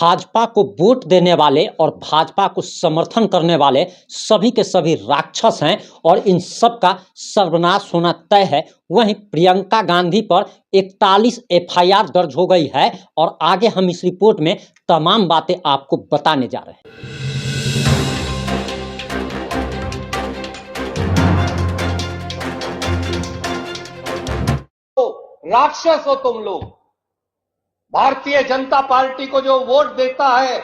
भाजपा को वोट देने वाले और भाजपा को समर्थन करने वाले सभी के सभी राक्षस हैं और इन सब का सर्वनाश होना तय है। वहीं प्रियंका गांधी पर 41 एफआईआर दर्ज हो गई है और आगे हम इस रिपोर्ट में तमाम बातें आपको बताने जा रहे हैं। राक्षस हो तुम लोग। भारतीय जनता पार्टी को जो वोट देता है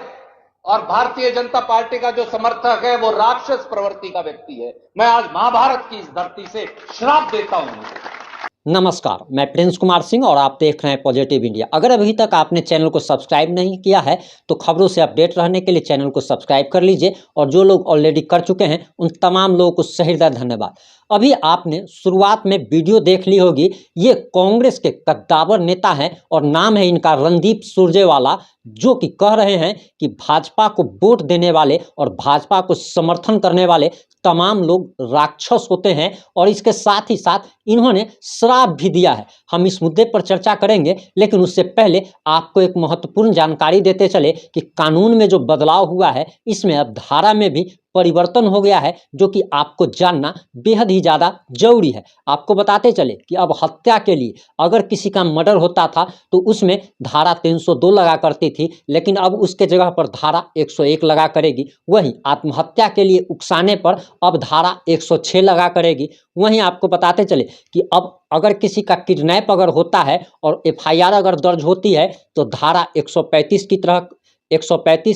और भारतीय जनता पार्टी का जो समर्थक है वो राक्षस प्रवृत्ति का व्यक्ति है। मैं आज महाभारत की इस धरती से श्राप देता हूं। नमस्कार, मैं प्रिंस कुमार सिंह और आप देख रहे हैं पॉजिटिव इंडिया। अगर अभी तक आपने चैनल को सब्सक्राइब नहीं किया है तो खबरों से अपडेट रहने के लिए चैनल को सब्सक्राइब कर लीजिए और जो लोग ऑलरेडी कर चुके हैं उन तमाम लोगों को सहृदय धन्यवाद। अभी आपने शुरुआत में वीडियो देख ली होगी। ये कांग्रेस के कद्दावर नेता हैं और नाम है इनका रणदीप सुरजेवाला, जो कि कह रहे हैं कि भाजपा को वोट देने वाले और भाजपा को समर्थन करने वाले तमाम लोग राक्षस होते हैं और इसके साथ ही साथ इन्होंने श्राप भी दिया है। हम इस मुद्दे पर चर्चा करेंगे, लेकिन उससे पहले आपको एक महत्वपूर्ण जानकारी देते चले कि कानून में जो बदलाव हुआ है इसमें अब धारा में भी परिवर्तन हो गया है, जो कि आपको जानना बेहद ही ज़्यादा जरूरी है। आपको बताते चले कि अब हत्या के लिए अगर किसी का मर्डर होता था तो उसमें धारा 302 लगा करती थी, लेकिन अब उसके जगह पर धारा 101 लगा करेगी। वहीं आत्महत्या के लिए उकसाने पर अब धारा 106 लगा करेगी। वहीं आपको बताते चले कि अब अगर किसी का किडनैप अगर होता है और एफआईआर अगर दर्ज होती है तो धारा 135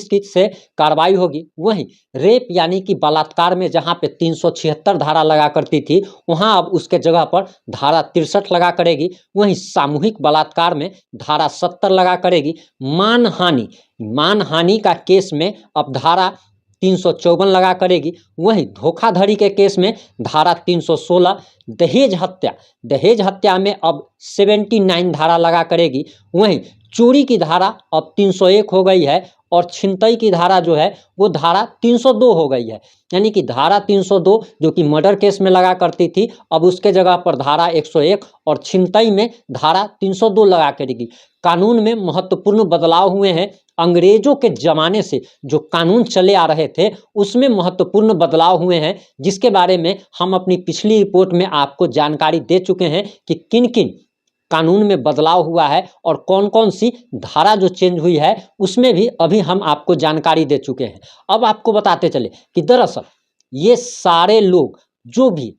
की से कार्रवाई होगी। वहीं रेप यानी कि बलात्कार में जहां पे 376 धारा लगा करती थी वहां अब उसके जगह पर धारा 63 लगा करेगी। वहीं सामूहिक बलात्कार में धारा 70 लगा करेगी। मानहानि का केस में अब धारा 354 लगा करेगी। वहीं धोखाधड़ी के केस में धारा 316, दहेज हत्या में अब 79 धारा लगा करेगी। वहीं चोरी की धारा अब 301 हो गई है और छिनतई की धारा जो है वो धारा 302 हो गई है। यानी कि धारा 302 जो कि मर्डर केस में लगा करती थी अब उसके जगह पर धारा 101 और छिनतई में धारा 302 लगा करेगी। कानून में महत्वपूर्ण बदलाव हुए हैं। अंग्रेजों के ज़माने से जो कानून चले आ रहे थे उसमें महत्वपूर्ण बदलाव हुए हैं, जिसके बारे में हम अपनी पिछली रिपोर्ट में आपको जानकारी दे चुके हैं कि किन किन कानून में बदलाव हुआ है और कौन कौन सी धारा जो चेंज हुई है उसमें भी अभी हम आपको जानकारी दे चुके हैं। अब आपको बताते चले कि दरअसल ये सारे लोग जो भी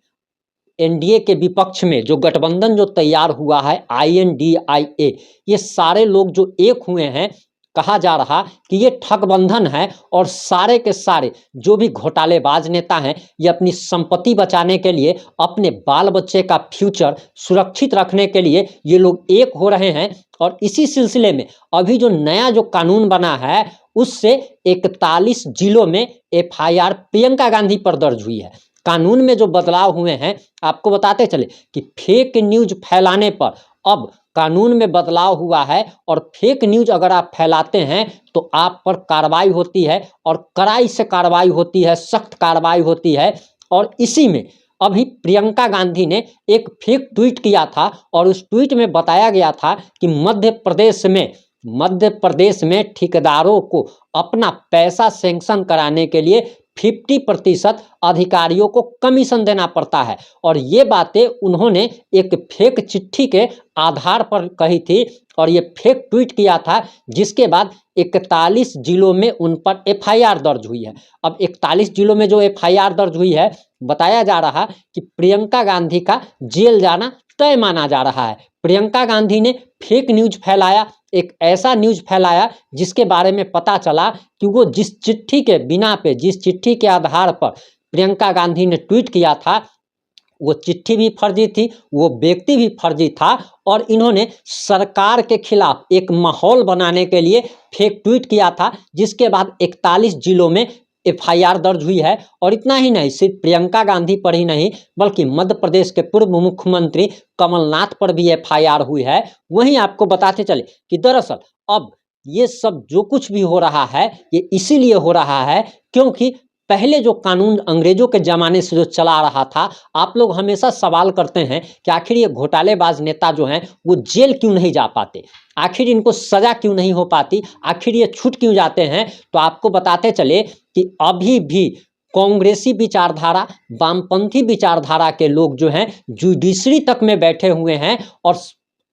एनडीए के विपक्ष में जो गठबंधन जो तैयार हुआ है INDIA, ये सारे लोग जो एक हुए हैं, कहा जा रहा कि ये ठगबंधन है और सारे के सारे जो भी घोटालेबाज नेता हैं ये अपनी संपत्ति बचाने के लिए, अपने बाल बच्चे का फ्यूचर सुरक्षित रखने के लिए ये लोग एक हो रहे हैं। और इसी सिलसिले में अभी जो नया जो कानून बना है उससे 41 जिलों में एफआईआर प्रियंका गांधी पर दर्ज हुई है। कानून में जो बदलाव हुए हैं आपको बताते चले कि फेक न्यूज फैलाने पर अब कानून में बदलाव हुआ है और फेक न्यूज अगर आप फैलाते हैं तो आप पर कार्रवाई होती है और कड़ाई से कार्रवाई होती है, सख्त कार्रवाई होती है। और इसी में अभी प्रियंका गांधी ने एक फेक ट्वीट किया था और उस ट्वीट में बताया गया था कि मध्य प्रदेश में ठेकेदारों को अपना पैसा सैंक्शन कराने के लिए 50% अधिकारियों को कमीशन देना पड़ता है। और ये बातें उन्होंने एक फेक चिट्ठी के आधार पर कही थी और ये फेक ट्वीट किया था, जिसके बाद 41 जिलों में उन पर एफआईआर दर्ज हुई है। अब 41 जिलों में जो एफआईआर दर्ज हुई है, बताया जा रहा कि प्रियंका गांधी का जेल जाना तय माना जा रहा है। प्रियंका गांधी ने फेक न्यूज फैलाया, एक ऐसा न्यूज फैलाया जिसके बारे में पता चला कि वो जिस चिट्ठी के आधार पर प्रियंका गांधी ने ट्वीट किया था वो चिट्ठी भी फर्जी थी, वो व्यक्ति भी फर्जी था और इन्होंने सरकार के खिलाफ एक माहौल बनाने के लिए फेक ट्वीट किया था, जिसके बाद 41 जिलों में एफआईआर दर्ज हुई है। और इतना ही नहीं, सिर्फ प्रियंका गांधी पर ही नहीं बल्कि मध्य प्रदेश के पूर्व मुख्यमंत्री कमलनाथ पर भी एफआईआर हुई है। वहीं आपको बताते चले कि दरअसल अब ये सब जो कुछ भी हो रहा है ये इसीलिए हो रहा है क्योंकि पहले जो कानून अंग्रेजों के ज़माने से जो चला रहा था, आप लोग हमेशा सवाल करते हैं कि आखिर ये घोटालेबाज नेता जो हैं वो जेल क्यों नहीं जा पाते, आखिर इनको सजा क्यों नहीं हो पाती, आखिर ये छूट क्यों जाते हैं? तो आपको बताते चले कि अभी भी कांग्रेसी विचारधारा, वामपंथी विचारधारा के लोग जो हैं जुडिशरी तक में बैठे हुए हैं। और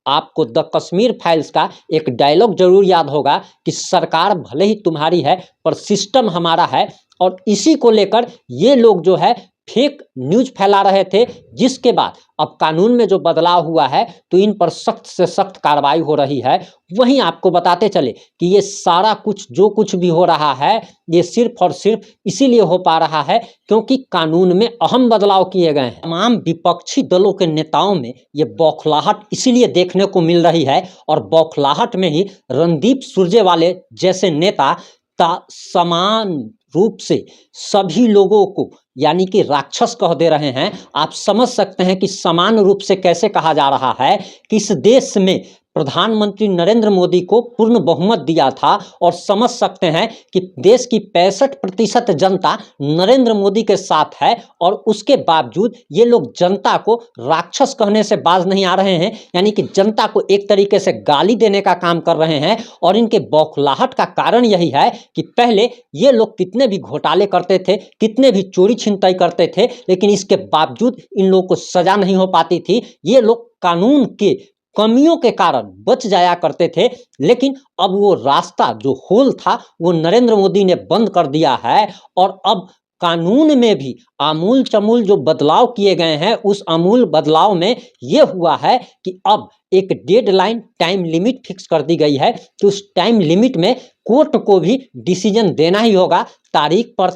आपको द कश्मीर फाइल्स का एक डायलॉग जरूर याद होगा कि सरकार भले ही तुम्हारी है पर सिस्टम हमारा है। और इसी को लेकर ये लोग जो है फेक न्यूज फैला रहे थे, जिसके बाद अब कानून में जो बदलाव हुआ है तो इन पर सख्त से सख्त कार्रवाई हो रही है। वहीं आपको बताते चले कि ये सारा कुछ जो कुछ भी हो रहा है ये सिर्फ और सिर्फ इसीलिए हो पा रहा है क्योंकि कानून में अहम बदलाव किए गए हैं। तमाम विपक्षी दलों के नेताओं में ये बौखलाहट इसीलिए देखने को मिल रही है और बौखलाहट में ही रणदीप सुरजेवाला जैसे नेता समान रूप से सभी लोगों को यानी कि राक्षस कह दे रहे हैं। आप समझ सकते हैं कि समान रूप से कैसे कहा जा रहा है कि इस देश में प्रधानमंत्री नरेंद्र मोदी को पूर्ण बहुमत दिया था और समझ सकते हैं कि देश की 65% जनता नरेंद्र मोदी के साथ है और उसके बावजूद ये लोग जनता को राक्षस कहने से बाज नहीं आ रहे हैं, यानी कि जनता को एक तरीके से गाली देने का काम कर रहे हैं। और इनके बौखलाहट का कारण यही है कि पहले ये लोग कितने भी घोटाले करते थे, कितने भी चोरी छिनताई करते थे, लेकिन इसके बावजूद इन लोगों को सजा नहीं हो पाती थी। ये लोग कानून के कमियों के कारण बच जाया करते थे, लेकिन अब वो रास्ता जो होल था वो नरेंद्र मोदी ने बंद कर दिया है। और अब कानून में भी आमूल चमूल जो बदलाव किए गए हैं, उस आमूल बदलाव में ये हुआ है कि अब एक डेडलाइन टाइम लिमिट फिक्स कर दी गई है कि उस टाइम लिमिट में कोर्ट को भी डिसीजन देना ही होगा। तारीख पर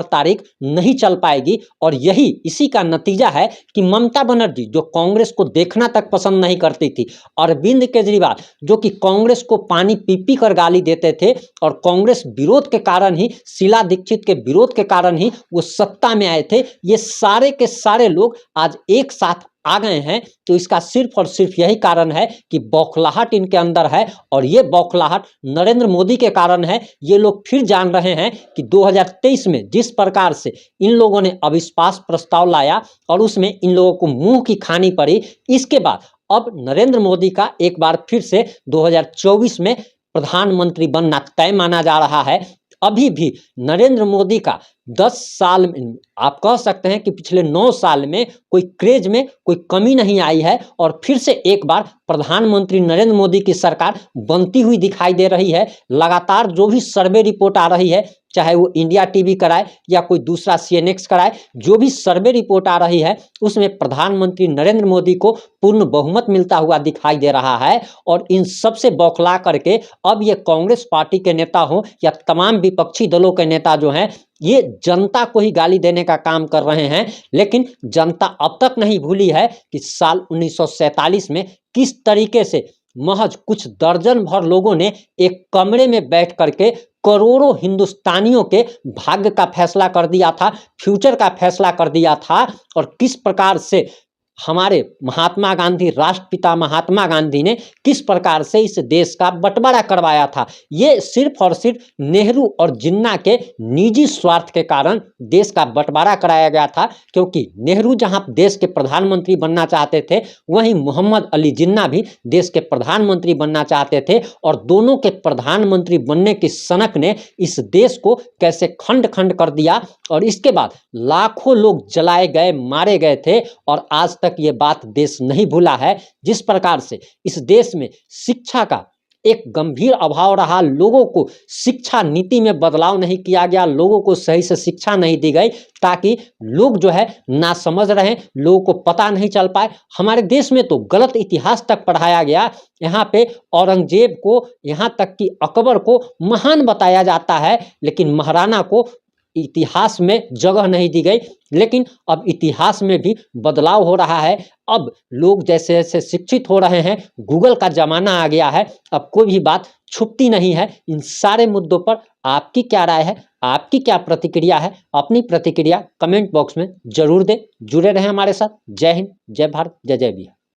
तारीख नहीं चल पाएगी। और यही इसी का नतीजा है कि ममता बनर्जी जो कांग्रेस को देखना तक पसंद नहीं करती थी, अरविंद केजरीवाल जो कि कांग्रेस को पानी पी पी कर गाली देते थे और कांग्रेस विरोध के कारण ही, शीला दीक्षित के विरोध के कारण ही वो सत्ता में आए थे, ये सारे के सारे लोग आज एक साथ आ गए हैं। तो इसका सिर्फ और सिर्फ यही कारण है कि बौखलाहट इनके अंदर है और ये बौखलाहट नरेंद्र मोदी के कारण है। ये लोग फिर जान रहे हैं कि 2023 में जिस प्रकार से इन लोगों ने अविश्वास प्रस्ताव लाया और उसमें इन लोगों को मुंह की खानी पड़ी, इसके बाद अब नरेंद्र मोदी का एक बार फिर से 2024 में प्रधानमंत्री बनना तय माना जा रहा है। अभी भी नरेंद्र मोदी का 10 साल में आप कह सकते हैं कि पिछले 9 साल में कोई क्रेज में कोई कमी नहीं आई है और फिर से एक बार प्रधानमंत्री नरेंद्र मोदी की सरकार बनती हुई दिखाई दे रही है। लगातार जो भी सर्वे रिपोर्ट आ रही है, चाहे वो इंडिया टीवी कराए या कोई दूसरा सीएनएक्स कराए, जो भी सर्वे रिपोर्ट आ रही है उसमें प्रधानमंत्री नरेंद्र मोदी को पूर्ण बहुमत मिलता हुआ दिखाई दे रहा है। और इन सबसे बौखला करके अब ये कांग्रेस पार्टी के नेता हो या तमाम विपक्षी दलों के नेता जो हैं, ये जनता को ही गाली देने का काम कर रहे हैं। लेकिन जनता अब तक नहीं भूली है कि साल 1947 में किस तरीके से महज कुछ दर्जन भर लोगों ने एक कमरे में बैठ करके करोड़ों हिंदुस्तानियों के भाग्य का फैसला कर दिया था, फ्यूचर का फैसला कर दिया था। और किस प्रकार से हमारे महात्मा गांधी, राष्ट्रपिता महात्मा गांधी ने किस प्रकार से इस देश का बंटवारा करवाया था। ये सिर्फ और सिर्फ नेहरू और जिन्ना के निजी स्वार्थ के कारण देश का बंटवारा कराया गया था, क्योंकि नेहरू जहां देश के प्रधानमंत्री बनना चाहते थे, वहीं मोहम्मद अली जिन्ना भी देश के प्रधानमंत्री बनना चाहते थे। और दोनों के प्रधानमंत्री बनने की सनक ने इस देश को कैसे खंड खंड कर दिया और इसके बाद लाखों लोग जलाए गए, मारे गए थे। और आज तक ये बात देश नहीं भूला है। जिस प्रकार से इस देश में शिक्षा का एक गंभीर अभाव रहा, लोगों को शिक्षा नीति में बदलाव नहीं किया गया, लोगों को सही से शिक्षा नहीं दी गई ताकि लोग जो है ना समझ रहे, लोगों को पता नहीं चल पाए। हमारे देश में तो गलत इतिहास तक पढ़ाया गया। यहाँ पे औरंगजेब को, यहाँ तक कि अकबर को महान बताया जाता है, लेकिन महाराणा को इतिहास में जगह नहीं दी गई। लेकिन अब इतिहास में भी बदलाव हो रहा है। अब लोग जैसे जैसे शिक्षित हो रहे हैं, गूगल का जमाना आ गया है, अब कोई भी बात छुपती नहीं है। इन सारे मुद्दों पर आपकी क्या राय है, आपकी क्या प्रतिक्रिया है? अपनी प्रतिक्रिया कमेंट बॉक्स में जरूर दें। जुड़े रहें हमारे साथ। जय हिंद, जय भारत, जय जय बिहार।